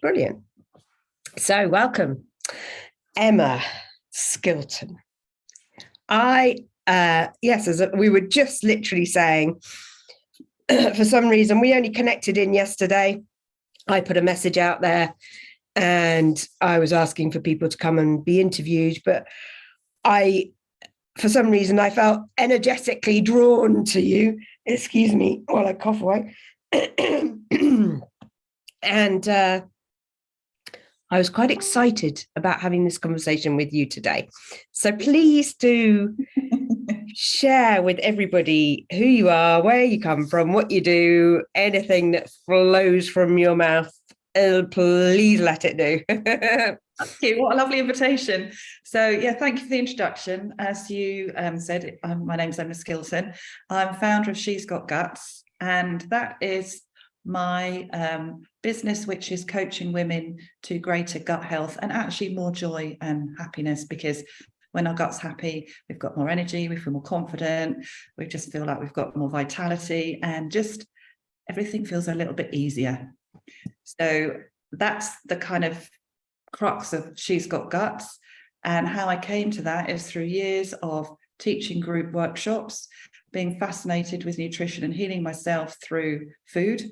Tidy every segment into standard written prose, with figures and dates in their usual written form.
Brilliant. So welcome, Emma Skilton. Yes, as we were just literally saying, for some reason, we only connected in yesterday. I put a message out there and I was asking for people to come and be interviewed, but for some reason, I felt energetically drawn to you. Excuse me while I cough away. And I was quite excited about having this conversation with you today. So please do share with everybody who you are, where you come from, what you do, anything that flows from your mouth. Please let it do. Thank you. What a lovely invitation. So yeah, thank you for the introduction. As you said, my name's Emma Skilton. I'm founder of She's Got Guts, and that is my business, which is coaching women to greater gut health and actually more joy and happiness, because when our gut's happy, we've got more energy, we feel more confident, we just feel like we've got more vitality, and just everything feels a little bit easier. So that's the kind of crux of She's Got Guts. And how I came to that is through years of teaching group workshops, being fascinated with nutrition and healing myself through food,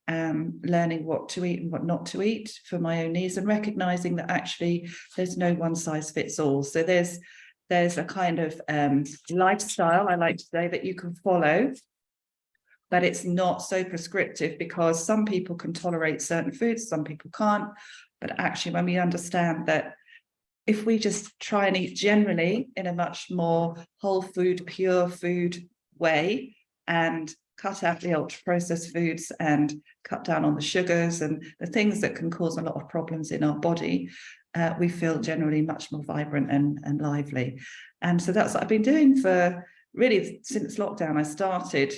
learning what to eat and what not to eat for my own needs, and recognizing that actually there's no one size fits all. So there's a kind of lifestyle, I like to say, that you can follow, but it's not so prescriptive, because some people can tolerate certain foods, some people can't. But actually, when we understand that if we just try and eat generally in a much more whole food, pure food way, and cut out the ultra processed foods and cut down on the sugars and the things that can cause a lot of problems in our body, we feel generally much more vibrant and lively. And so that's what I've been doing for really since lockdown. I started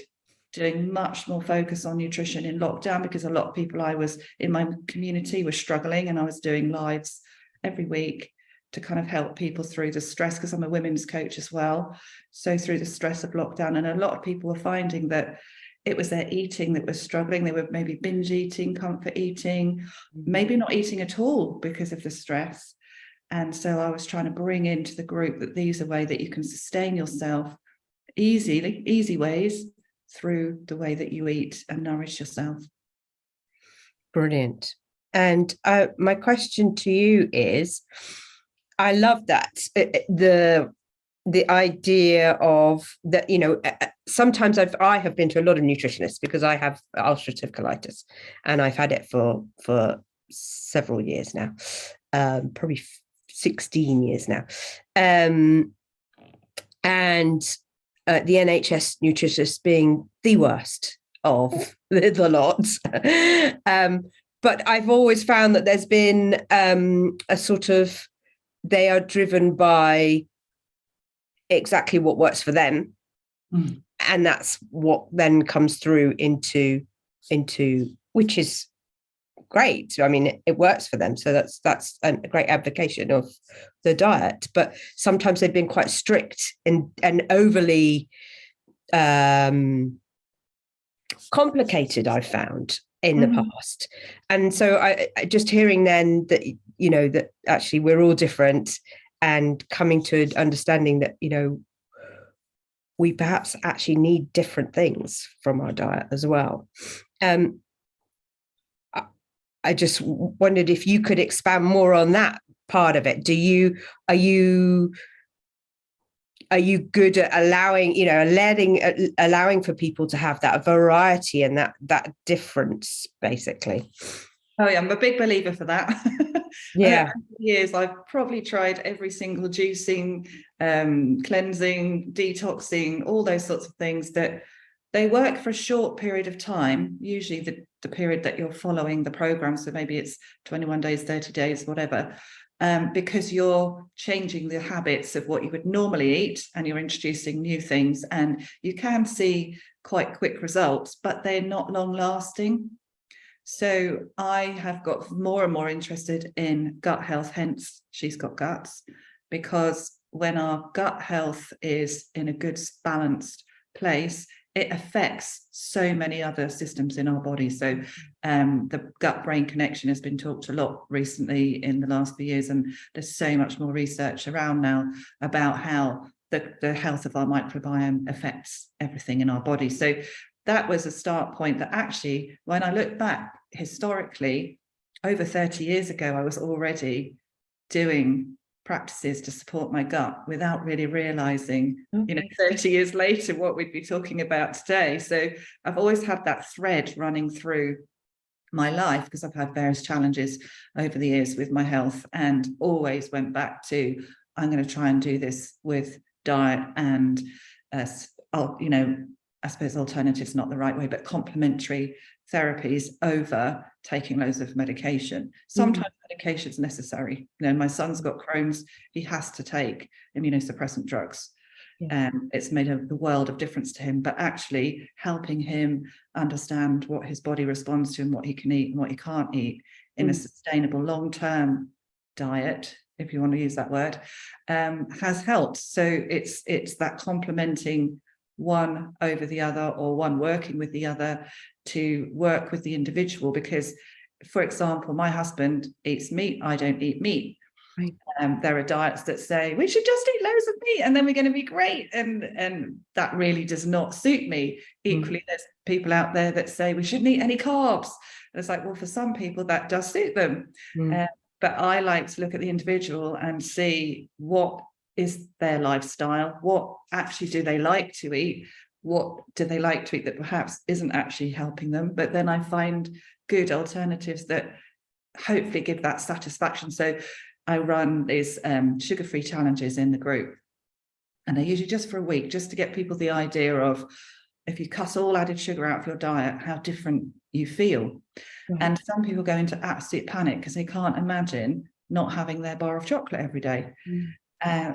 doing much more focus on nutrition in lockdown, because a lot of people I was in my community were struggling, and I was doing lives every week to kind of help people through the stress, because I'm a women's coach as well. So through the stress of lockdown, and a lot of people were finding that it was their eating that was struggling. They were maybe binge eating, comfort eating, maybe not eating at all because of the stress. And so I was trying to bring into the group that these are ways that you can sustain yourself easy ways through the way that you eat and nourish yourself. Brilliant. And my question to you is, I love that, the idea of that, sometimes I have been to a lot of nutritionists because I have ulcerative colitis, and I've had it for several years now, probably 16 years now. And the NHS nutritionists being the worst of the lot. But I've always found that there's been a sort of, they are driven by exactly what works for them. Mm. And that's what then comes through into which is great. I mean, it works for them. So that's a great advocation of the diet. But sometimes they've been quite strict and overly complicated, I've found in the past. And so I just hearing then that, that actually we're all different, and coming to an understanding that, we perhaps actually need different things from our diet as well. I just wondered if you could expand more on that part of it. Are you good at allowing for people to have that variety and that difference, basically? Oh yeah, I'm a big believer for that. Yeah. Years I've probably tried every single juicing, cleansing, detoxing, all those sorts of things that they work for a short period of time, usually the period that you're following the program. So maybe it's 21 days, 30 days, whatever, because you're changing the habits of what you would normally eat, and you're introducing new things, and you can see quite quick results, but they're not long lasting. So I have got more and more interested in gut health, hence She's Got Guts, because when our gut health is in a good balanced place, it affects so many other systems in our body. So the gut-brain connection has been talked a lot recently in the last few years, and there's so much more research around now about how the health of our microbiome affects everything in our body. So that was a start point that actually, when I look back historically, over 30 years ago, I was already doing practices to support my gut without really realizing, 30 years later, what we'd be talking about today. So I've always had that thread running through my life, because I've had various challenges over the years with my health, and always went back to, I'm going to try and do this with diet and, I suppose alternatives not the right way, but complementary therapies over taking loads of medication. Sometimes medication is necessary. My son's got Crohn's, he has to take immunosuppressant drugs. It's made the world of difference to him, but actually helping him understand what his body responds to and what he can eat and what he can't eat in a sustainable long-term diet, if you want to use that word, has helped. So it's that complementing one over the other, or one working with the other to work with the individual. Because, for example, my husband eats meat, I don't eat meat. Right. There are diets that say we should just eat loads of meat and then we're going to be great, and that really does not suit me. Equally, there's people out there that say we shouldn't eat any carbs, and it's like, well, for some people that does suit them. But I like to look at the individual and see what is their lifestyle, what actually do they like to eat, what do they like to eat that perhaps isn't actually helping them, but then I find good alternatives that hopefully give that satisfaction. So I run these sugar-free challenges in the group, and they're usually just for a week, just to get people the idea of, if you cut all added sugar out of your diet, how different you feel. And some people go into absolute panic because they can't imagine not having their bar of chocolate every day.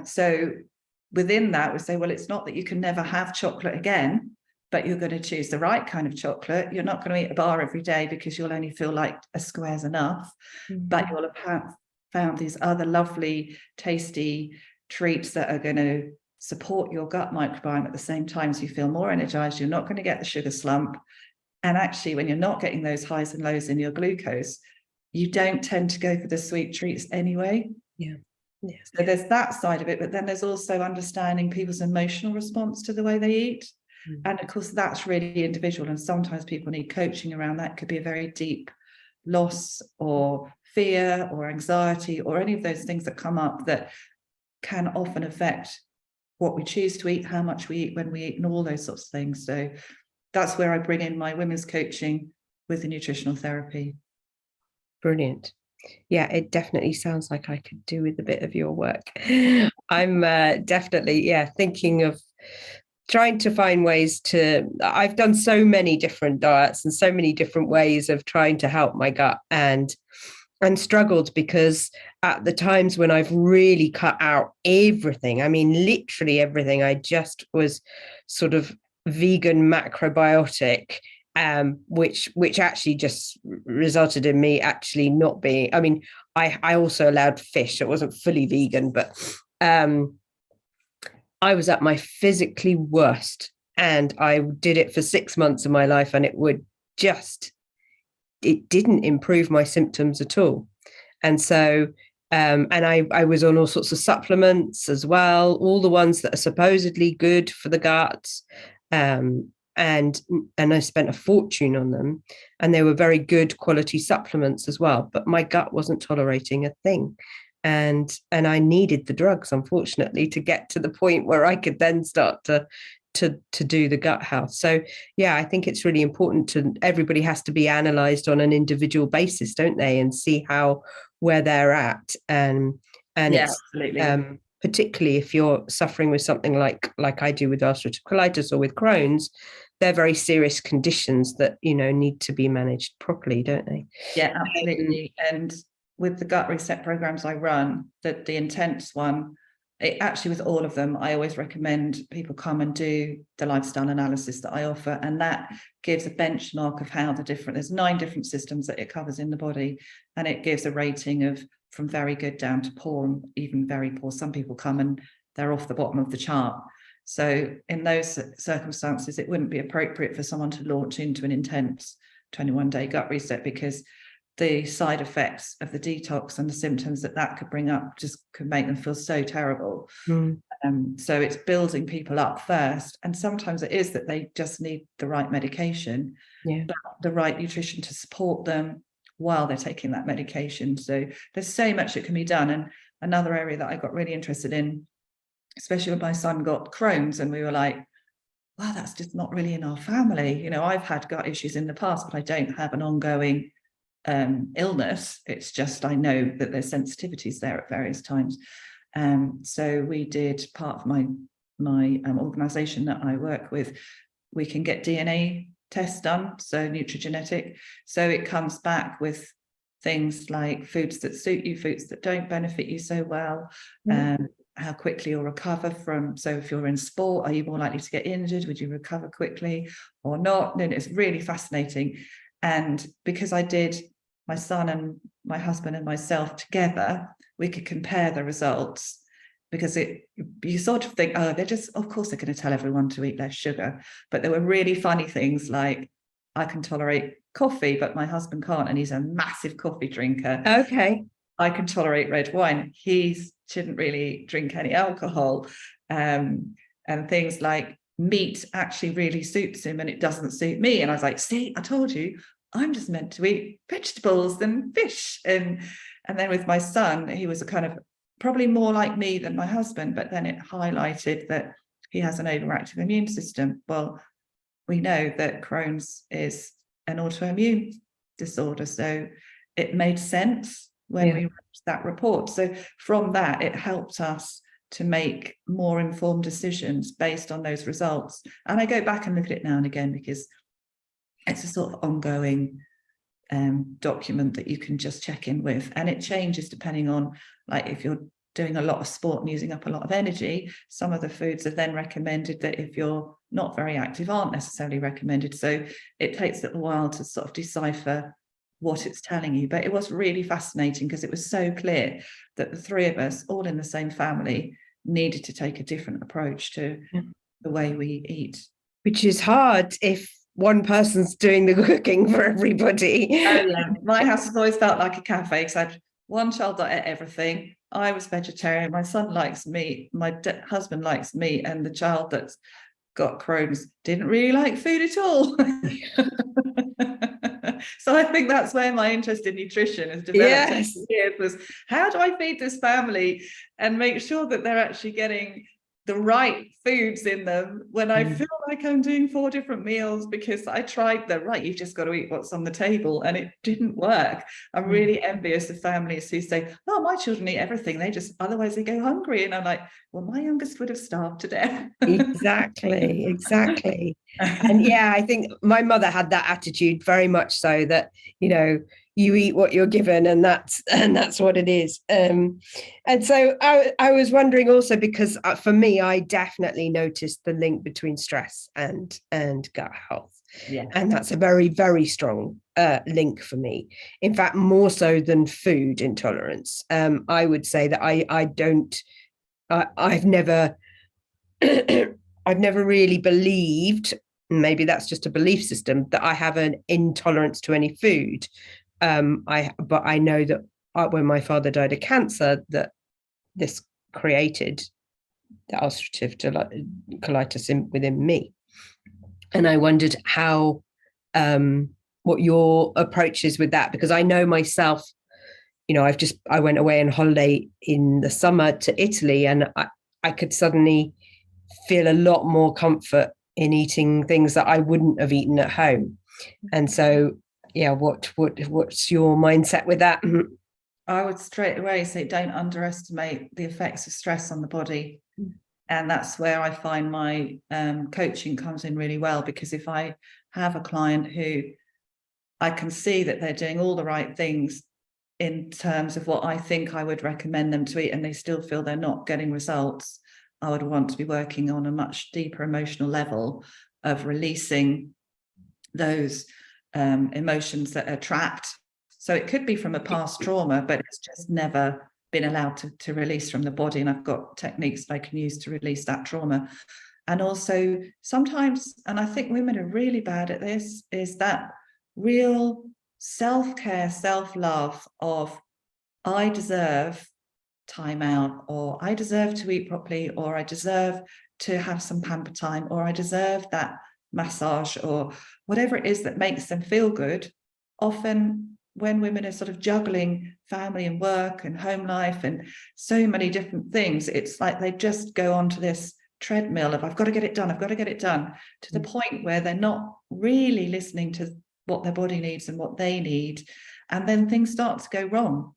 So within that, we say, well, it's not that you can never have chocolate again, but you're going to choose the right kind of chocolate. You're not going to eat a bar every day because you'll only feel like a square's enough, but you'll have found these other lovely, tasty treats that are going to support your gut microbiome at the same time, so you feel more energized. You're not going to get the sugar slump. And actually, when you're not getting those highs and lows in your glucose, you don't tend to go for the sweet treats anyway. So there's that side of it, but then there's also understanding people's emotional response to the way they eat. And of course, that's really individual. And sometimes people need coaching around that. It could be a very deep loss or fear or anxiety or any of those things that come up that can often affect what we choose to eat, how much we eat, when we eat, and all those sorts of things. So that's where I bring in my women's coaching with the nutritional therapy. Brilliant. Yeah, it definitely sounds like I could do with a bit of your work. I'm definitely, thinking of trying to find ways to, I've done so many different diets and so many different ways of trying to help my gut, and struggled, because at the times when I've really cut out everything, I mean, literally everything, I just was sort of vegan macrobiotic, which actually just resulted in me actually not being, I mean, I also allowed fish. It wasn't fully vegan, but I was at my physically worst, and I did it for 6 months of my life, and it didn't improve my symptoms at all. And so, and I was on all sorts of supplements as well, all the ones that are supposedly good for the gut. And I spent a fortune on them, and they were very good quality supplements as well, but my gut wasn't tolerating a thing. And I needed the drugs, unfortunately, to get to the point where I could then start to do the gut health. So I think it's really important everybody has to be analysed on an individual basis, don't they, and see where they're at. And it's absolutely. Particularly if you're suffering with something like I do with ulcerative colitis or with Crohn's, they're very serious conditions that need to be managed properly, don't they? Yeah, absolutely. And with the gut reset programs I run, the intense one, it actually, with all of them, I always recommend people come and do the lifestyle analysis that I offer, and that gives a benchmark of how there's 9 different systems that it covers in the body, and it gives a rating of from very good down to poor, and even very poor. Some people come and they're off the bottom of the chart, So in those circumstances, it wouldn't be appropriate for someone to launch into an intense 21-day gut reset, because the side effects of the detox and the symptoms that could bring up just could make them feel so terrible. So it's building people up first. And sometimes it is that they just need the right medication, but the right nutrition to support them while they're taking that medication. So there's so much that can be done. And another area that I got really interested in, especially when my son got Crohn's, and we were like, wow, that's just not really in our family. You know, I've had gut issues in the past, but I don't have an ongoing illness. It's just, I know that there's sensitivities there at various times. So we did, part of my organization that I work with, we can get DNA tests done, so nutrigenetic. So it comes back with things like foods that suit you, foods that don't benefit you so well, how quickly you'll recover from. So if you're in sport, are you more likely to get injured? Would you recover quickly or not? And it's really fascinating. And because I did my son and my husband and myself together, we could compare the results, because you sort of think, oh, they're just, of course they're going to tell everyone to eat less sugar. But there were really funny things like, I can tolerate coffee, but my husband can't, and he's a massive coffee drinker. Okay. I can tolerate red wine. He shouldn't really drink any alcohol. And things like meat actually really suits him and it doesn't suit me. And I was like, see, I told you, I'm just meant to eat vegetables and fish. And then with my son, he was a kind of probably more like me than my husband, but then it highlighted that he has an overactive immune system. Well, we know that Crohn's is an autoimmune disorder, so it made sense when we read that report. So from that, it helped us to make more informed decisions based on those results. And I go back and look at it now and again, because it's a sort of ongoing document that you can just check in with, and it changes depending on, like, if you're doing a lot of sport and using up a lot of energy, some of the foods are then recommended that if you're not very active aren't necessarily recommended. So it takes a little while to sort of decipher what it's telling you. But it was really fascinating, because it was so clear that the three of us, all in the same family, needed to take a different approach to the way we eat. Which is hard if one person's doing the cooking for everybody. Oh, yeah. My house has always felt like a cafe, because I had one child that ate everything. I was vegetarian. My son likes meat. My husband likes meat. And the child that's got Crohn's didn't really like food at all. So I think that's where my interest in nutrition has developed over the years, was how do I feed this family and make sure that they're actually getting the right foods in them when I feel like I'm doing 4 different meals, because I tried you've just got to eat what's on the table, and it didn't work. I'm really envious of families who say, oh, my children eat everything, they just, otherwise they go hungry. And I'm like, well, my youngest would have starved to death. Exactly. And I think my mother had that attitude very much so, that, you know, you eat what you're given, and that's what it is. And so I was wondering also, because for me, I definitely noticed the link between stress and gut health. Yeah. And that's a very, very strong link for me. In fact, more so than food intolerance. I would say that I've never I've never really believed, maybe that's just a belief system, that I have an intolerance to any food. But I know that when my father died of cancer, that this created the ulcerative colitis within me. And I wondered how, what your approach is with that, because I know myself, you know, I went away on holiday in the summer to Italy, and I could suddenly feel a lot more comfort in eating things that I wouldn't have eaten at home. And so, what's your mindset with that? I would straight away say, don't underestimate the effects of stress on the body. And that's where I find my coaching comes in really well, because if I have a client who I can see that they're doing all the right things in terms of what I think I would recommend them to eat, and they still feel they're not getting results, I would want to be working on a much deeper emotional level of releasing those emotions that are trapped. So it could be from a past trauma, but it's just never been allowed to release from the body. And I've got techniques I can use to release that trauma. And also sometimes, and I think women are really bad at this, is that real self-care, self-love of, I deserve time out, or I deserve to eat properly, or I deserve to have some pamper time, or I deserve that massage, or whatever it is that makes them feel good. Often when women are sort of juggling family and work and home life and so many different things, it's like they just go onto this treadmill of, I've got to get it done, I've got to get it done, to the point where they're not really listening to what their body needs and what they need. And then things start to go wrong.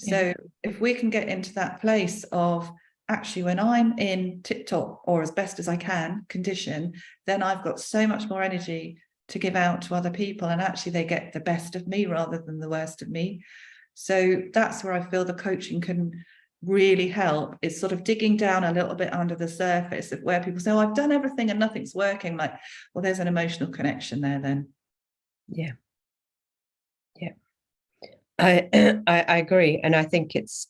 So if we can get into that place of, actually, when I'm in tip-top or as best as I can condition, then I've got so much more energy to give out to other people, and actually they get the best of me rather than the worst of me. So that's where I feel the coaching can really help. It's sort of digging down a little bit under the surface of where people say, oh, I've done everything and nothing's working. Like, well, there's an emotional connection there then. Yeah. I agree, and I think it's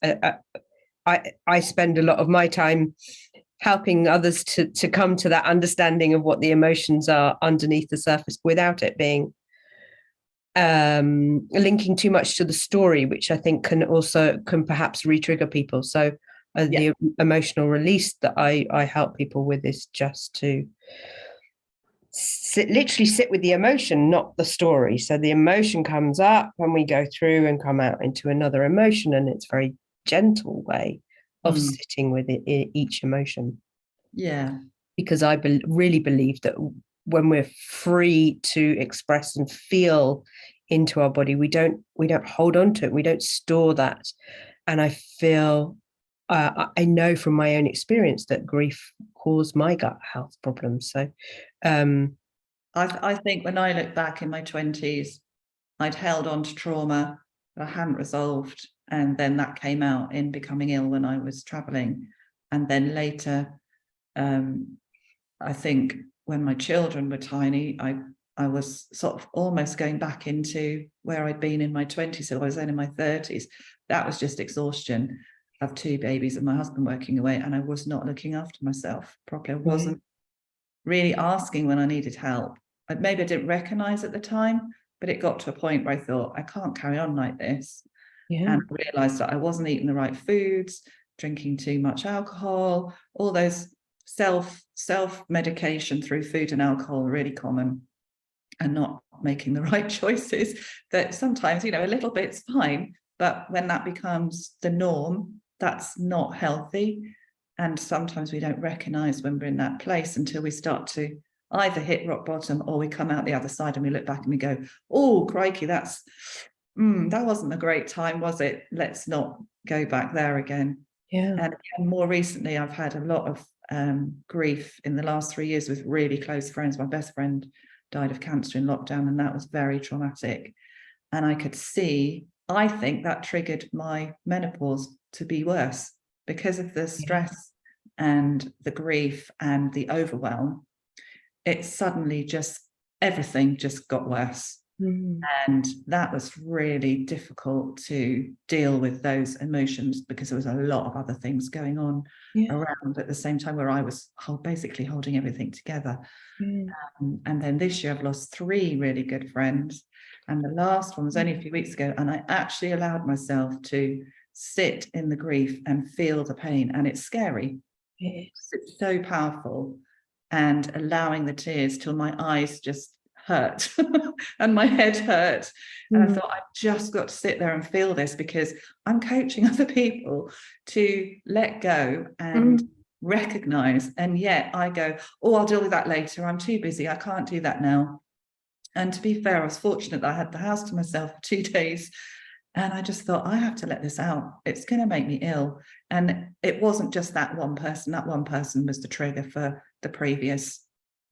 I spend a lot of my time helping others to come to that understanding of what the emotions are underneath the surface, without it being linking too much to the story, which I think can perhaps re-trigger people. So the emotional release that I help people with is just to literally sit with the emotion, not the story. So the emotion comes up and we go through and come out into another emotion, and it's a very gentle way of sitting with each emotion. Yeah. Because I really believe that when we're free to express and feel into our body, we don't hold on to it, we don't store that. And I feel I know from my own experience that grief caused my gut health problems. So I think when I look back in my 20s, I'd held on to trauma that I hadn't resolved, and then that came out in becoming ill when I was traveling. And then later, I think when my children were tiny, I was sort of almost going back into where I'd been in my 20s. So I was then in my 30s. That was just exhaustion of 2 babies and my husband working away, and I was not looking after myself properly. I wasn't really asking when I needed help. Maybe I didn't recognize at the time, but it got to a point where I thought, I can't carry on like this. And I realized that I wasn't eating the right foods, drinking too much alcohol, all those self-medication through food and alcohol are really common, and not making the right choices. That sometimes, a little bit's fine, but when that becomes the norm, that's not healthy. And sometimes we don't recognize when we're in that place until we start to either hit rock bottom, or we come out the other side and we look back and we go, oh, crikey, that wasn't a great time, was it? Let's not go back there again. And more recently, I've had a lot of grief in the last 3 years with really close friends. My best friend died of cancer in lockdown, and that was very traumatic. And I could see, I think that triggered my menopause to be worse because of the stress and the grief and the overwhelm. It suddenly everything just got worse. And that was really difficult to deal with those emotions, because there was a lot of other things going on around at the same time, where I was basically holding everything together. And then this year I've lost 3 really good friends, and the last one was only a few weeks ago, and I actually allowed myself to sit in the grief and feel the pain. And it's scary. It's so powerful, and allowing the tears till my eyes just hurt and my head hurt. And I thought, I've just got to sit there and feel this, because I'm coaching other people to let go and recognize. And yet I go, oh, I'll deal with that later, I'm too busy, I can't do that now. And to be fair, I was fortunate that I had the house to myself for 2 days. And I just thought, I have to let this out. It's going to make me ill. And it wasn't just that one person. That one person was the trigger for the previous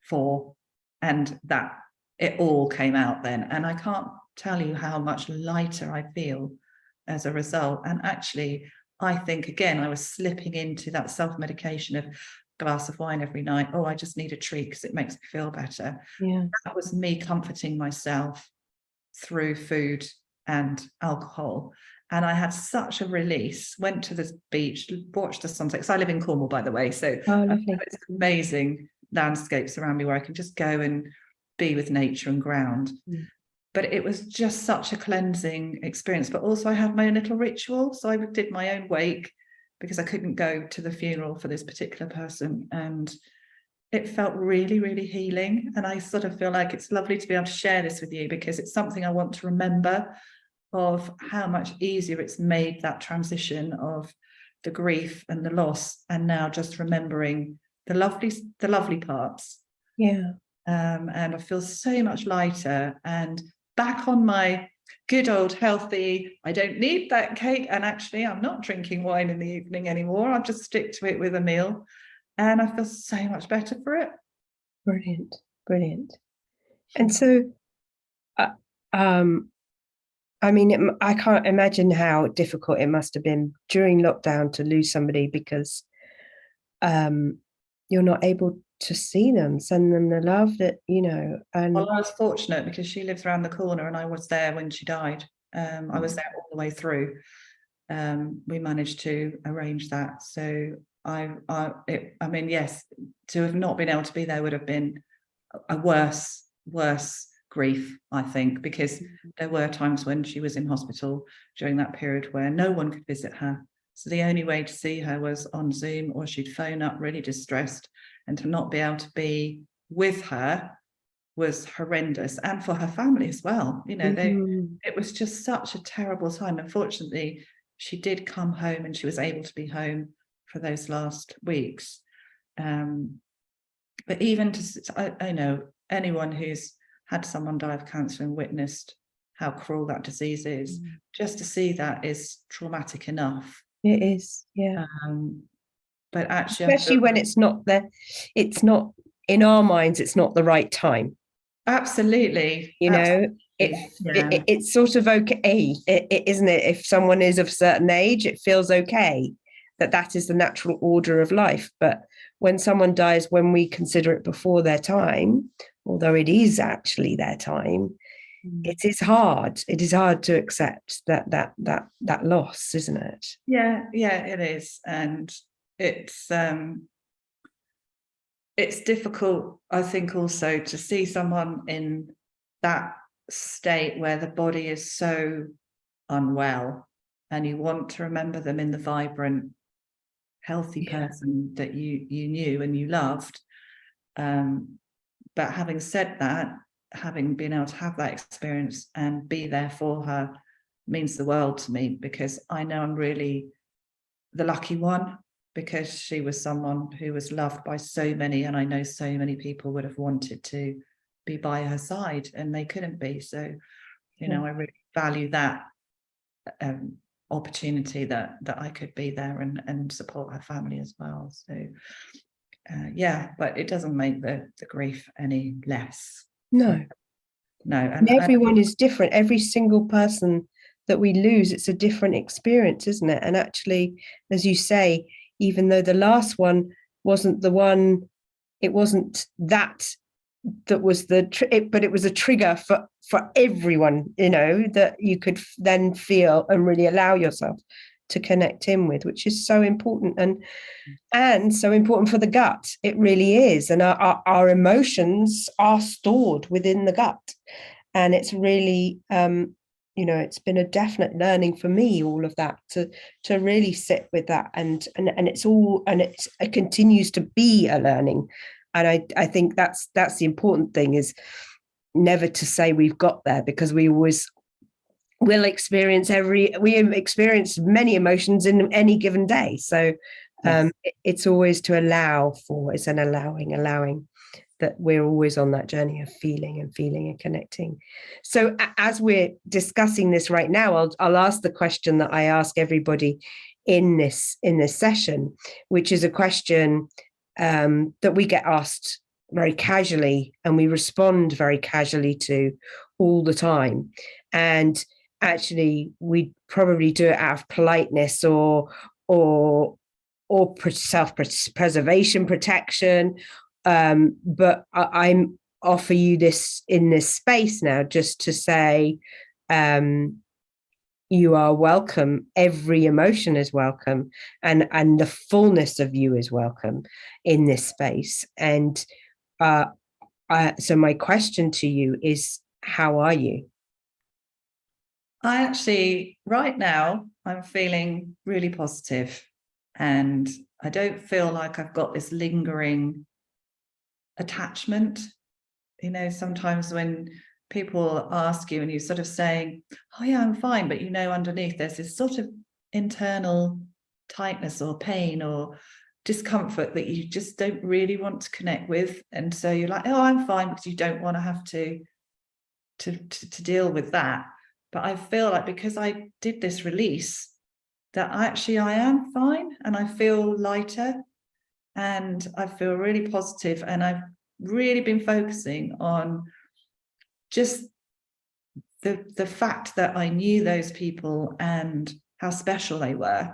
4. And that it all came out then. And I can't tell you how much lighter I feel as a result. And actually, I think, again, I was slipping into that self-medication of glass of wine every night. Oh, I just need a treat because it makes me feel better. That was me comforting myself through food and alcohol. And I had such a release, went to the beach, watched the sunset, because I live in Cornwall, by the way. So it's amazing landscapes around me where I can just go and be with nature and ground. But it was just such a cleansing experience. But also I had my own little ritual. So I did my own wake because I couldn't go to the funeral for this particular person. And it felt really, really healing. And I sort of feel like it's lovely to be able to share this with you, because it's something I want to remember, of how much easier it's made that transition of the grief and the loss, and now just remembering the lovely parts. Yeah. And I feel so much lighter and back on my good old healthy, I don't need that cake, and actually I'm not drinking wine in the evening anymore. I'll just stick to it with a meal, and I feel so much better for it. Brilliant. And so I mean, I can't imagine how difficult it must have been during lockdown to lose somebody, because you're not able to see them, send them the love that, and well, I was fortunate because she lives around the corner and I was there when she died. I was there all the way through. We managed to arrange that. So I mean, yes, to have not been able to be there would have been a worse grief, I think, because there were times when she was in hospital during that period where no one could visit her. So the only way to see her was on Zoom, or she'd phone up really distressed, and to not be able to be with her was horrendous, and for her family as well. It was just such a terrible time. Unfortunately, she did come home and she was able to be home for those last weeks. But even I know anyone who's had someone die of cancer and witnessed how cruel that disease is, just to see that is traumatic enough. It is, yeah. But actually, especially when it's not in our minds, it's not the right time. Absolutely. It's sort of okay, isn't it? If someone is of a certain age, it feels okay that is the natural order of life. But when someone dies, when we consider it before their time, although it is actually their time, it is hard. It is hard to accept that loss, isn't it? Yeah, it is. And it's difficult, I think, also to see someone in that state where the body is so unwell, and you want to remember them in the vibrant, healthy person that you knew and you loved. But having said that, having been able to have that experience and be there for her means the world to me, because I know I'm really the lucky one, because she was someone who was loved by so many, and I know so many people would have wanted to be by her side and they couldn't be. So, I really value that opportunity that I could be there and support her family as well. So, but it doesn't make the grief any less. No. And everyone is different. Every single person that we lose, it's a different experience, isn't it? And actually, as you say, even though the last one wasn't the one, it wasn't that was but it was a trigger for everyone, that you could then feel and really allow yourself to connect in with, which is so important and so important for the gut. It really is. And our emotions are stored within the gut. And it's really, it's been a definite learning for me, all of that, to really sit with that. And it continues to be a learning. And I think that's the important thing, is never to say we've got there, because we always will experience many emotions in any given day. So it's always to allow for, it's an allowing that we're always on that journey of feeling and connecting. So as we're discussing this right now, I'll ask the question that I ask everybody in this session, which is a question that we get asked very casually and we respond very casually to all the time. And actually, we probably do it out of politeness or self-preservation, protection. But I'm offer you this in this space now, just to say, you are welcome. Every emotion is welcome, and the fullness of you is welcome in this space. And so my question to you is, how are you? I actually, right now, I'm feeling really positive, and I don't feel like I've got this lingering attachment. You know, sometimes when people ask you and you sort of saying, oh yeah, I'm fine, but you know, underneath there's this sort of internal tightness or pain or discomfort that you just don't really want to connect with. And so you're like, oh, I'm fine, because you don't want to have to deal with that. But I feel like because I did this release, that actually I am fine, and I feel lighter, and I feel really positive, and I've really been focusing on just the fact that I knew those people and how special they were,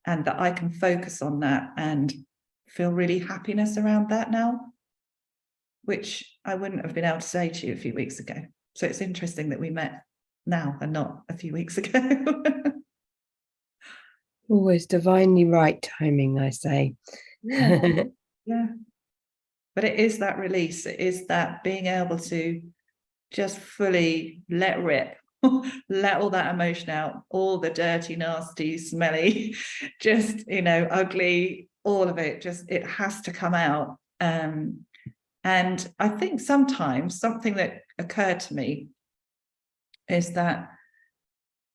and that I can focus on that and feel really happiness around that now, which I wouldn't have been able to say to you a few weeks ago. So it's interesting that we met now and not a few weeks ago. Always divinely right timing, I say. Yeah. Yeah. But it is that release. It is that being able to just fully let rip, let all that emotion out, all the dirty, nasty, smelly, just, you know, ugly, all of it, just, it has to come out. And I think sometimes something that occurred to me is that,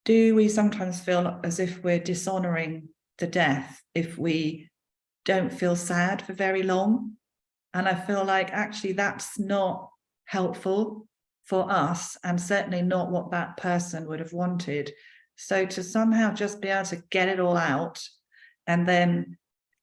do we sometimes feel as if we're dishonoring the death if we don't feel sad for very long? And I feel like actually that's not helpful for us, and certainly not what that person would have wanted. So to somehow just be able to get it all out, and then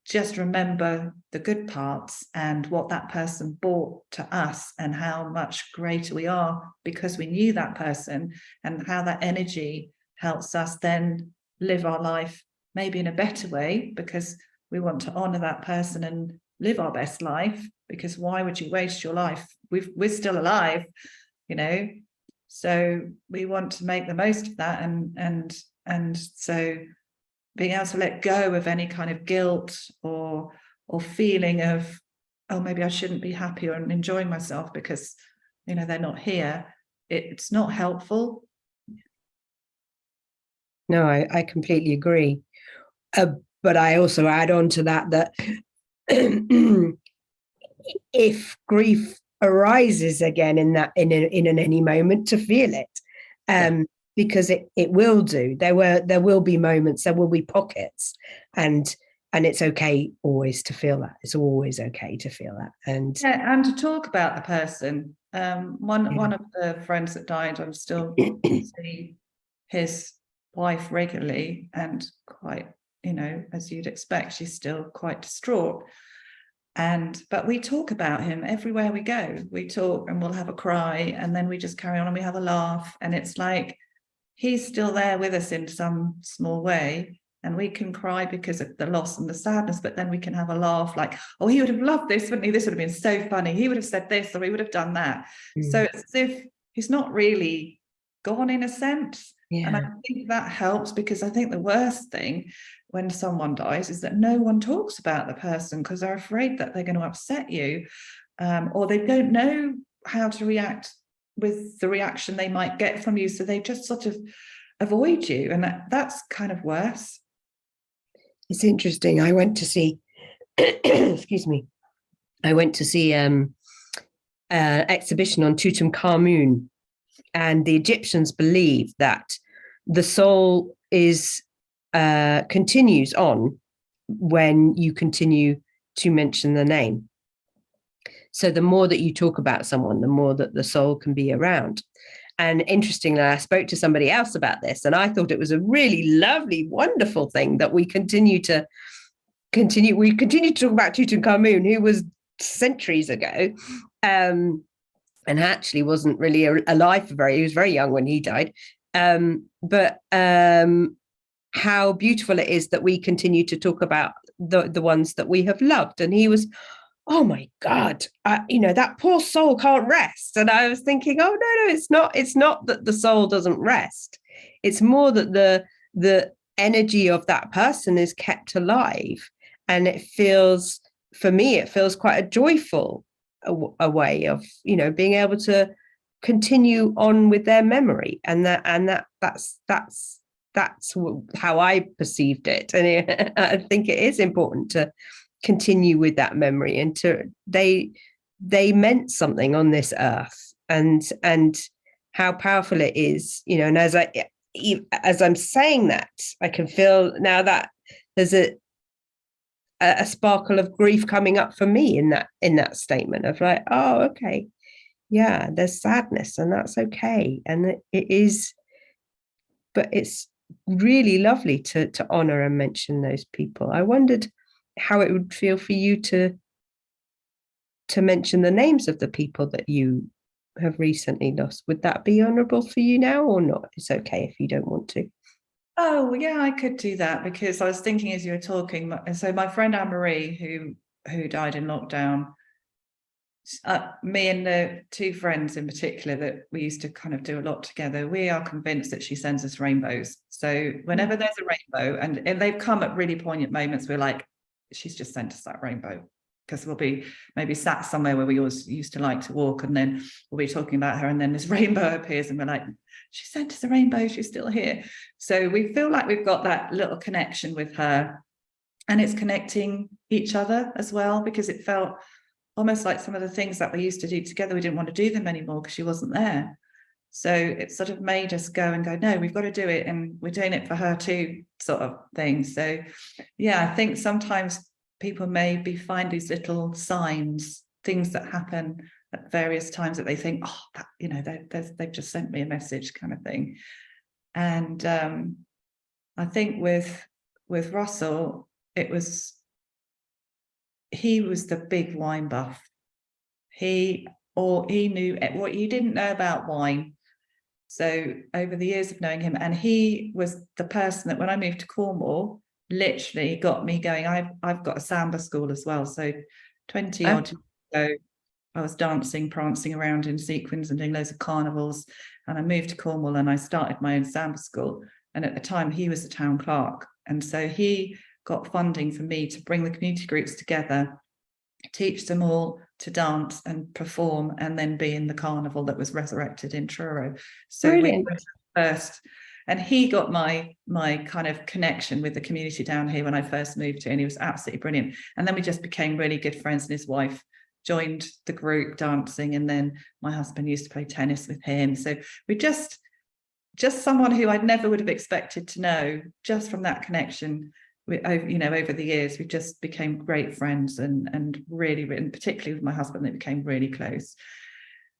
just remember the good parts and what that person brought to us, and how much greater we are because we knew that person, and how that energy helps us then live our life maybe in a better way, because we want to honor that person and live our best life. Because why would you waste your life? We're still alive, you know, so we want to make the most of that. And so being able to let go of any kind of guilt or feeling of, oh, maybe I shouldn't be happy or enjoying myself because, you know, they're not here. It's not helpful. No, I completely agree. But I also add on to that if grief arises again in an any moment, to feel it, because it will do. There will be moments, there will be pockets, and it's okay always to feel that. It's always okay to feel that, and to talk about the person. One of the friends that died, I'm still see his wife regularly, and quite, you know, as you'd expect, she's still quite distraught. But we talk about him everywhere we go. We talk, and we'll have a cry, and then we just carry on and we have a laugh. And it's like he's still there with us in some small way. And we can cry because of the loss and the sadness, but then we can have a laugh like, oh, he would have loved this, wouldn't he? This would have been so funny. He would have said this, or he would have done that. So it's as if he's not really gone, in a sense. yeah. And I think that helps, because I think the worst thing when someone dies is that no one talks about the person, because they're afraid that they're going to upset you, or they don't know how to react with the reaction they might get from you. So they just sort of avoid you. And that's kind of worse. It's interesting. I went to see, excuse me, I went to see an exhibition on Tutankhamun, and the Egyptians believe that the soul is continues on when you continue to mention the name. So the more that you talk about someone, the more that the soul can be around. And interestingly, I spoke to somebody else about this, and I thought it was a really lovely, wonderful thing that we continue to talk about Tutankhamun, who was centuries ago, and actually wasn't really alive he was very young when he died. But how beautiful it is that we continue to talk about the ones that we have loved. And he was oh my God, that poor soul can't rest. And I was thinking, oh no, it's not that the soul doesn't rest. It's more that the energy of that person is kept alive. And for me, it feels quite a joyful a way of, being able to continue on with their memory. That's how I perceived it. And I think it is important to continue with that memory, and they meant something on this earth, and how powerful it is, and as I'm saying that, I can feel now that there's a sparkle of grief coming up for me in that statement of like, oh, okay, yeah, there's sadness, and that's okay, and it is, but it's really lovely to honor and mention those people. I wondered how it would feel for you to mention the names of the people that you have recently lost. Would that be honorable for you now, or not? It's okay if you don't want to. Oh, yeah, I could do that, because I was thinking as you were talking. So my friend Anne-Marie, who died in lockdown, me and the two friends in particular that we used to kind of do a lot together, we are convinced that she sends us rainbows. So whenever there's a rainbow, and they've come at really poignant moments, we're like, she's just sent us that rainbow. Because we'll be maybe sat somewhere where we always used to like to walk, and then we'll be talking about her, and then this rainbow appears, and we're like, she sent us a rainbow, she's still here. So we feel like we've got that little connection with her, and it's connecting each other as well, because it felt almost like some of the things that we used to do together, we didn't want to do them anymore because she wasn't there. So it sort of made us go, no, we've got to do it, and we're doing it for her too, sort of thing. So yeah, I think sometimes people maybe find these little signs, things that happen at various times that they think, oh, that, they've just sent me a message, kind of thing. And I think with Russell, he was the big wine buff. He knew what you didn't know about wine. So over the years of knowing him, and he was the person that when I moved to Cornwall, literally got me going. I've got a samba school as well. So 20 odd years ago, I was dancing, prancing around in sequins and doing loads of carnivals. And I moved to Cornwall and I started my own samba school. And at the time, he was the town clerk. And so he got funding for me to bring the community groups together, teach them all to dance and perform, and then be in the carnival that was resurrected in Truro. So Brilliant. we were first. And he got my kind of connection with the community down here when I first moved here, and he was absolutely brilliant. And then we just became really good friends, and his wife joined the group dancing, and then my husband used to play tennis with him. So we just someone who I'd never would have expected to know, just from that connection. Over the years, we just became great friends, and really, and particularly with my husband, they became really close.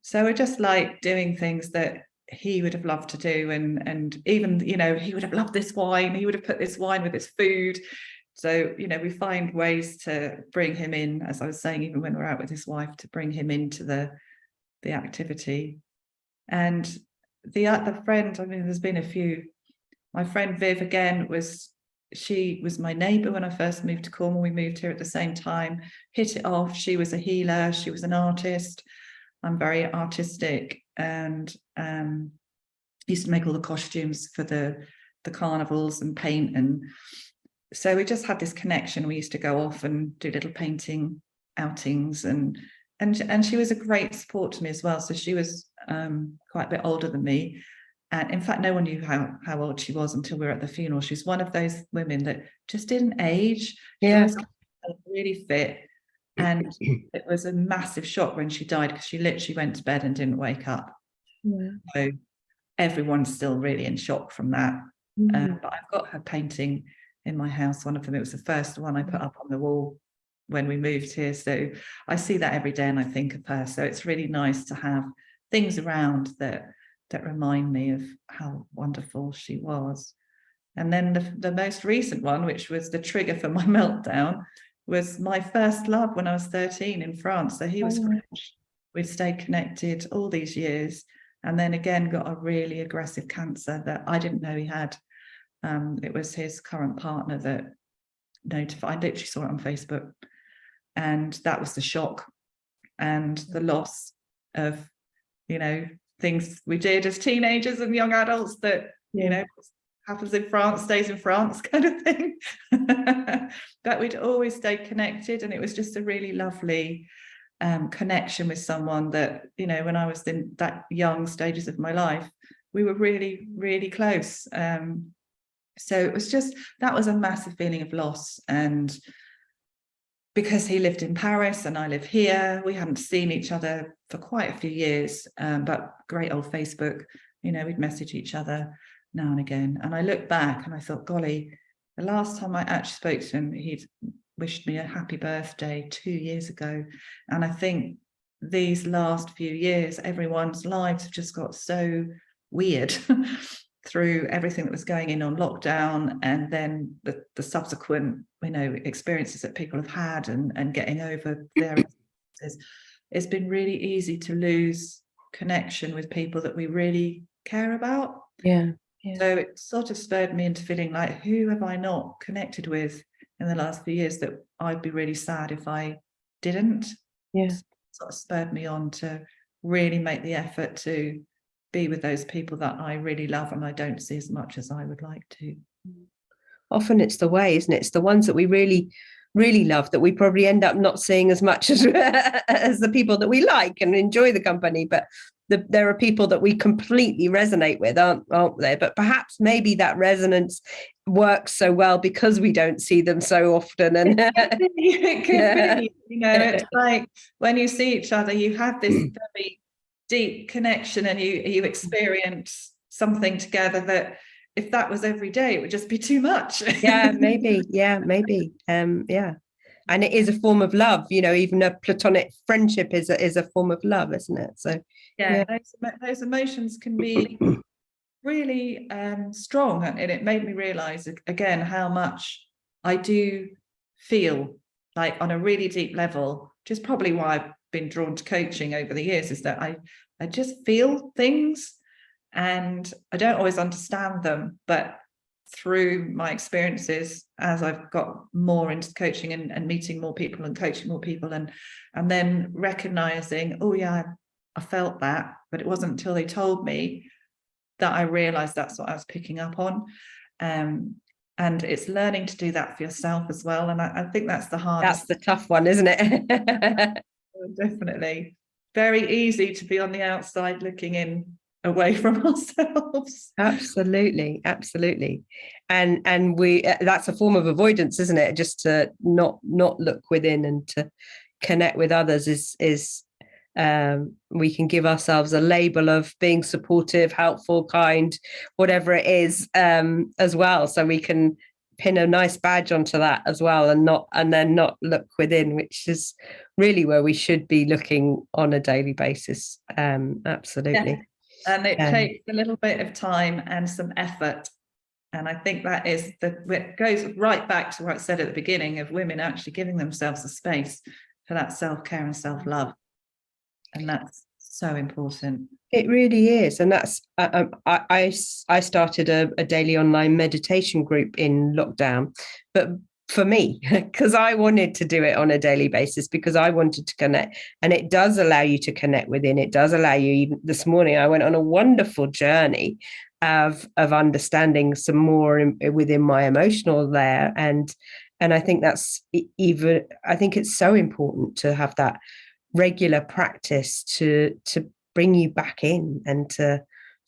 So we're just like doing things that he would have loved to do, and even he would have loved this wine. He would have put this wine with his food. So we find ways to bring him in, as I was saying, even when we're out with his wife, to bring him into the activity. And the other friend, there's been a few. My friend Viv, again, she was my neighbour when I first moved to Cornwall. We moved here at the same time, hit it off. She was a healer, she was an artist. I'm very artistic, and used to make all the costumes for the carnivals and paint. And so we just had this connection. We used to go off and do little painting outings, and she was a great support to me as well. So she was quite a bit older than me. And in fact, no one knew how old she was until we were at the funeral. She's one of those women that just didn't age. She was really fit. And it was a massive shock when she died, because she literally went to bed and didn't wake up. Yeah. So everyone's still really in shock from that. But I've got her painting in my house. One of them, it was the first one I put up on the wall when we moved here. So I see that every day and I think of her. So it's really nice to have things around that remind me of how wonderful she was. And then the most recent one, which was the trigger for my meltdown, was my first love when I was 13 in France. So he was French. We'd stayed connected all these years, and then again got a really aggressive cancer that I didn't know he had. It was his current partner that notified. I literally saw it on Facebook. And that was the shock and the loss of, you know, things we did as teenagers and young adults that, you know, happens in France stays in France kind of thing. But we'd always stayed connected, and it was just a really lovely connection with someone that, you know, when I was in that young stages of my life, we were really, really close. So it was just, that was a massive feeling of loss. And because he lived in Paris and I live here, we hadn't seen each other for quite a few years, but great old Facebook, you know, we'd message each other now and again. And I look back and I thought, golly, the last time I actually spoke to him, he'd wished me a happy birthday 2 years ago. And I think these last few years, everyone's lives have just got so weird through everything that was going on lockdown, and then the subsequent, you know, experiences that people have had and getting over their experiences. It's been really easy to lose connection with people that we really care about. Yeah. So it sort of spurred me into feeling like, who have I not connected with in the last few years that I'd be really sad if I didn't? Yeah. Sort of spurred me on to really make the effort to be with those people that I really love and I don't see as much as I would like to. Often it's the way, isn't it? It's the ones that we really, really love that we probably end up not seeing as much as the people that we like and enjoy the company. But there are people that we completely resonate with, aren't there? But perhaps maybe that resonance works so well because we don't see them so often. And it could be, you know, it's like when you see each other, you have this very deep connection and you experience something together that if that was every day, it would just be too much. maybe. Yeah. And it is a form of love, you know, even a platonic friendship is a form of love, isn't it? So yeah. Those emotions can be really strong, and it made me realize again how much I do feel, like on a really deep level, which is probably why I've been drawn to coaching over the years, is that I just feel things and I don't always understand them, but through my experiences, as I've got more into coaching and meeting more people and coaching more people, and then recognizing, oh yeah, I felt that, but it wasn't until they told me that I realized that's what I was picking up on. And it's learning to do that for yourself as well. And I think that's the hardest. That's the tough one, isn't it? Definitely. Very easy to be on the outside looking in, away from ourselves. Absolutely. And we that's a form of avoidance, isn't it? Just to not look within and to connect with others is we can give ourselves a label of being supportive, helpful, kind, whatever it is, as well. So we can pin a nice badge onto that as well, and then not look within, which is really where we should be looking on a daily basis. Absolutely. Yeah. And it takes a little bit of time and some effort. And I think that is it goes right back to what I said at the beginning of women actually giving themselves a space for that self-care and self-love. And that's so important. It really is. And that's I started a daily online meditation group in lockdown, but for me, because I wanted to do it on a daily basis, because I wanted to connect. And it does allow you to connect within. It does allow you. Even this morning, I went on a wonderful journey of understanding some more within my emotional there. And I think that's I think it's so important to have that regular practice to bring you back in and to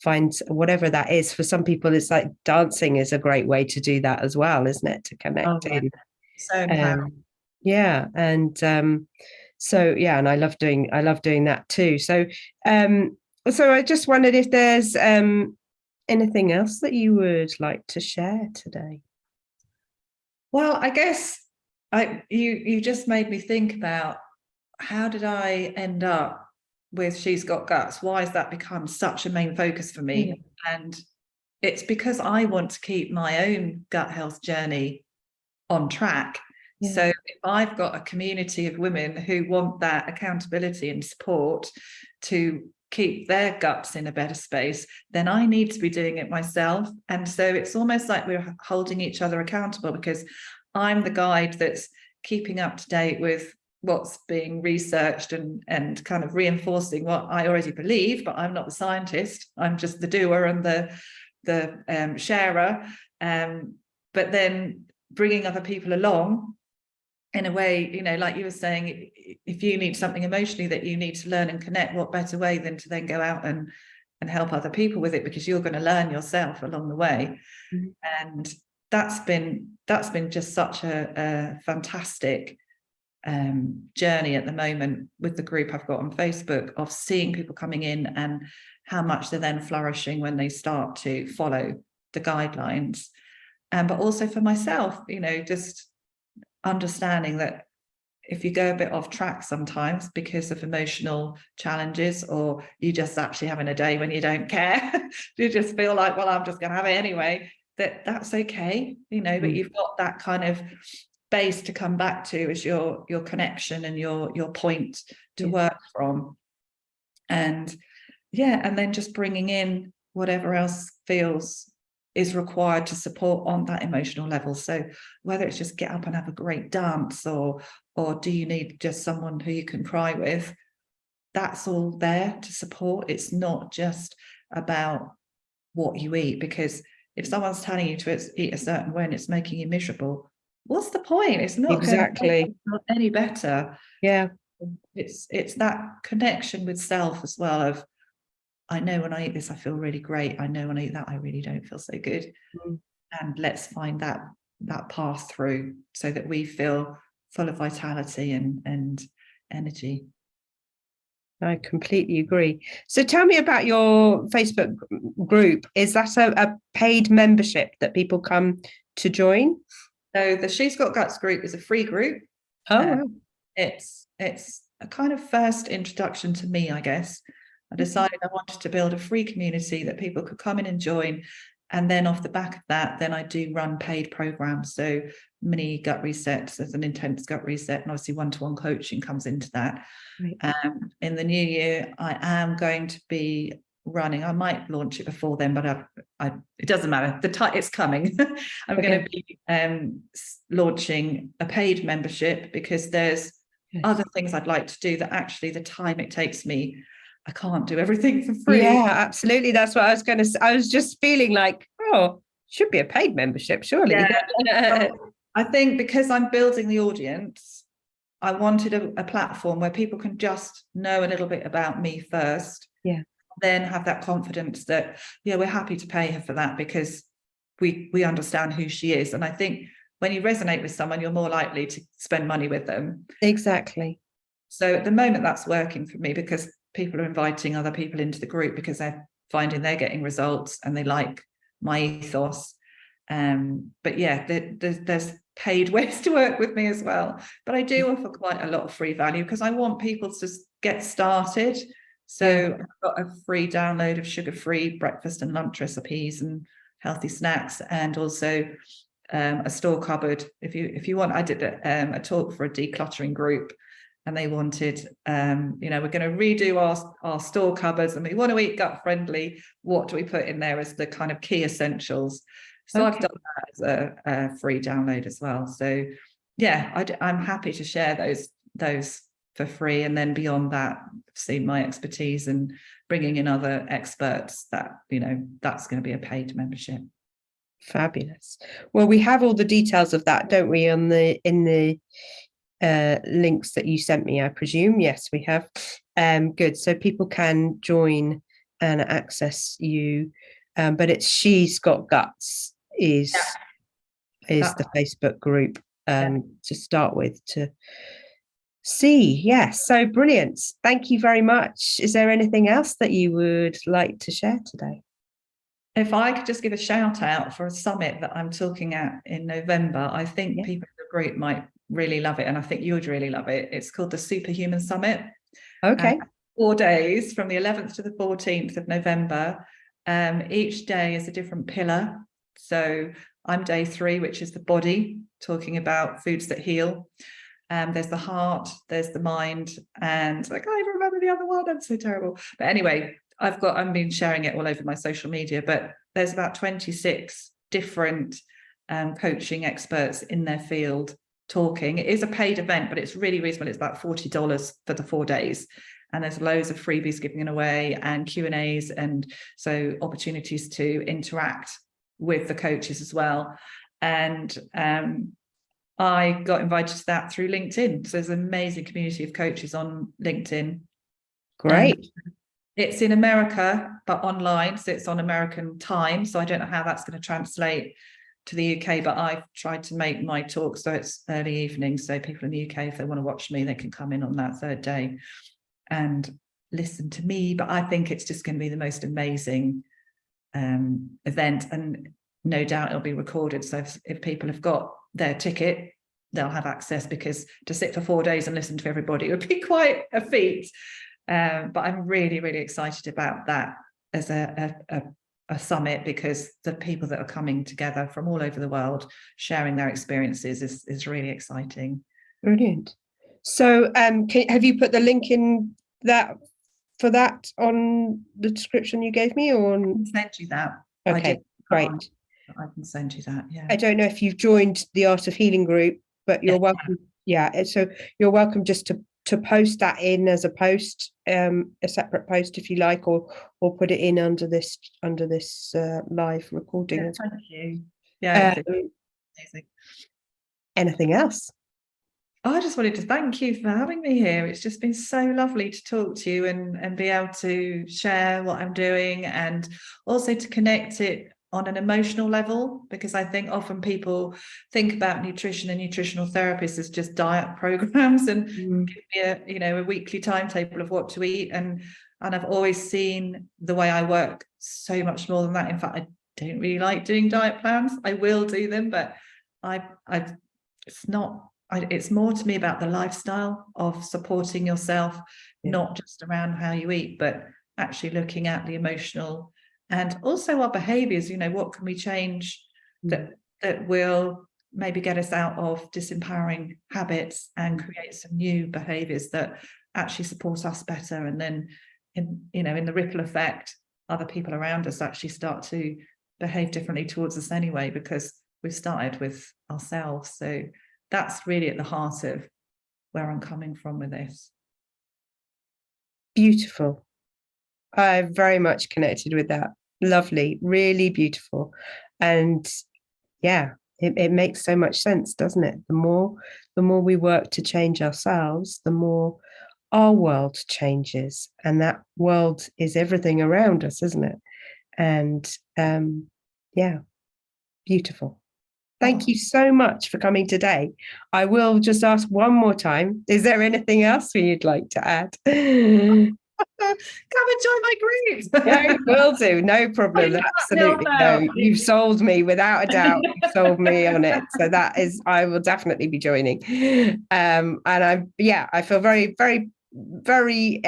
find whatever that is. For some people, it's like dancing is a great way to do that as well, isn't it? To connect in. So empowering. And I love doing that too. So I just wondered if there's anything else that you would like to share today. Well, I guess you just made me think about, how did I end up with She's Got Guts? Why has that become such a main focus for me? Yeah. And it's because I want to keep my own gut health journey on track. Yeah. So if I've got a community of women who want that accountability and support to keep their guts in a better space, then I need to be doing it myself. And so it's almost like we're holding each other accountable, because I'm the guide that's keeping up to date with what's being researched and kind of reinforcing what I already believe, but I'm not the scientist. I'm just the doer and the sharer. But then bringing other people along in a way, you know, like you were saying, if you need something emotionally that you need to learn and connect, what better way than to then go out and help other people with it, because you're going to learn yourself along the way. Mm-hmm. And that's been just such a fantastic journey at the moment with the group I've got on Facebook, of seeing people coming in and how much they're then flourishing when they start to follow the guidelines. But also for myself, you know, just understanding that if you go a bit off track sometimes because of emotional challenges, or you just actually having a day when you don't care, you just feel like, well, I'm just going to have it anyway, that's okay, you know, but you've got that kind of base to come back to as your connection and your point to work from. And then just bringing in whatever else feels is required to support on that emotional level. So whether it's just get up and have a great dance, or do you need just someone who you can cry with, that's all there to support. It's not just about what you eat, because if someone's telling you to eat a certain way and it's making you miserable, what's the point? It's not exactly not any better. Yeah, it's that connection with self as well, of I know when I eat this I feel really great, I know when I eat that I really don't feel so good. And let's find that path through so that we feel full of vitality and energy. I completely agree. So tell me about your Facebook group. Is that a paid membership that people come to join? So the She's Got Guts group is a free group. Wow. It's a kind of first introduction to me, I guess. I decided I wanted to build a free community that people could come in and join. And then off the back of that, then I do run paid programs. So mini gut resets, there's an intense gut reset, and obviously one-to-one coaching comes into that. Right. In the new year, I am going to be running, I might launch it before then, but it doesn't matter. It's coming. I'm going to be launching a paid membership, because there's other things I'd like to do that actually the time it takes me, I can't do everything for free. Yeah, absolutely. That's what I was going to say. I was just feeling like, should be a paid membership, surely. Yeah. I think because I'm building the audience, I wanted a platform where people can just know a little bit about me first. Yeah. Then have that confidence that, we're happy to pay her for that, because we understand who she is. And I think when you resonate with someone, you're more likely to spend money with them. Exactly. So at the moment, that's working for me, because people are inviting other people into the group because they're finding they're getting results and they like my ethos. But there's paid ways to work with me as well. But I do offer quite a lot of free value, because I want people to get started. So I've got a free download of sugar-free breakfast and lunch recipes and healthy snacks, and also a store cupboard. If you want, I did a talk for a decluttering group, and they wanted, we're going to redo our store cupboards, and we want to eat gut friendly. What do we put in there as the kind of key essentials? So I've done that as a free download as well. So I'm happy to share those for free, and then beyond that, see my expertise and bringing in other experts, that that's going to be a paid membership. Fabulous. Well, we have all the details of that, don't we, in the links that you sent me, I presume. Yes, we have. Good. So people can join and access you, but it's She's Got Guts is the Facebook group to start with, to see. Yes. So brilliant. Thank you very much. Is there anything else that you would like to share today? If I could just give a shout out for a summit that I'm talking at in November, I think people in the group might really love it, and I think you would really love it. It's called the Superhuman Summit. Okay. 4 days from the 11th to the 14th of November. Each day is a different pillar. So I'm day 3, which is the body, talking about foods that heal. There's the heart, there's the mind, and I can't even remember the other one. I'm so terrible. But anyway, I've been sharing it all over my social media, but there's about 26 different coaching experts in their field talking. It is a paid event, but it's really reasonable. It's about $40 for the 4 days. And there's loads of freebies giving away and Q&As. And so opportunities to interact with the coaches as well. And I got invited to that through LinkedIn. So there's an amazing community of coaches on LinkedIn. Great. It's in America, but online. So it's on American time. So I don't know how that's going to translate to the UK, but I've tried to make my talk so it's early evening. So people in the UK, if they want to watch me, they can come in on that third day and listen to me. But I think it's just going to be the most amazing event. And no doubt it'll be recorded. So if people have got their ticket, they'll have access, because to sit for 4 days and listen to everybody would be quite a feat. But I'm really, really excited about that as a summit, because the people that are coming together from all over the world sharing their experiences is really exciting. Brilliant. So have you put the link in that for that on the description you gave me, or I can send you that. Okay, great. I can send you that. Yeah. I don't know if you've joined the Art of Healing group, but you're welcome. Yeah, so you're welcome just to post that in as a post, a separate post if you like, or put it in under this live recording. Yeah, thank you. Yeah, amazing. Anything else? I just wanted to thank you for having me here. It's just been so lovely to talk to you and be able to share what I'm doing, and also to connect it on an emotional level, because I think often people think about nutrition and nutritional therapists as just diet programs and give me a weekly timetable of what to eat, and I've always seen the way I work so much more than that. In fact, I don't really like doing diet plans. I will do them, but it's more to me about the lifestyle of supporting yourself, not just around how you eat, but actually looking at the emotional and also our behaviors. What can we change that will maybe get us out of disempowering habits and create some new behaviors that actually support us better. And then in the ripple effect, other people around us actually start to behave differently towards us anyway, because we've started with ourselves. So that's really at the heart of where I'm coming from with this. Beautiful. I very much connected with that. Lovely, really beautiful. And yeah, it makes so much sense, doesn't it? The more we work to change ourselves, the more our world changes. And that world is everything around us, isn't it? And yeah, beautiful. Thank you so much for coming today. I will just ask one more time, is there anything else you'd like to add? Come and join my group. Yeah, will do. No problem. Absolutely. No, you've sold me without a doubt. You've sold me on it. So I will definitely be joining. And I feel very, very, very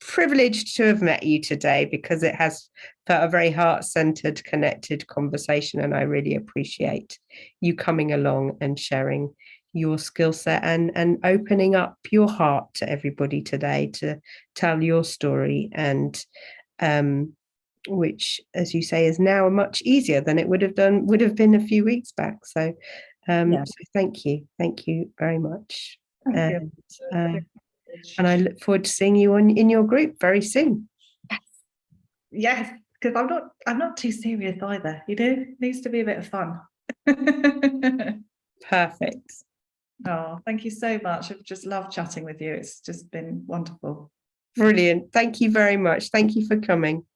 privileged to have met you today, because it has felt a very heart-centered, connected conversation, and I really appreciate you coming along and sharing your skill set and opening up your heart to everybody today to tell your story, and which, as you say, is now much easier than it would have been a few weeks back. So so thank you very much. And I look forward to seeing you in your group very soon. Yes, because I'm not too serious either. It needs to be a bit of fun. Perfect. Oh, thank you so much. I've just loved chatting with you. It's just been wonderful. Brilliant. Thank you very much. Thank you for coming.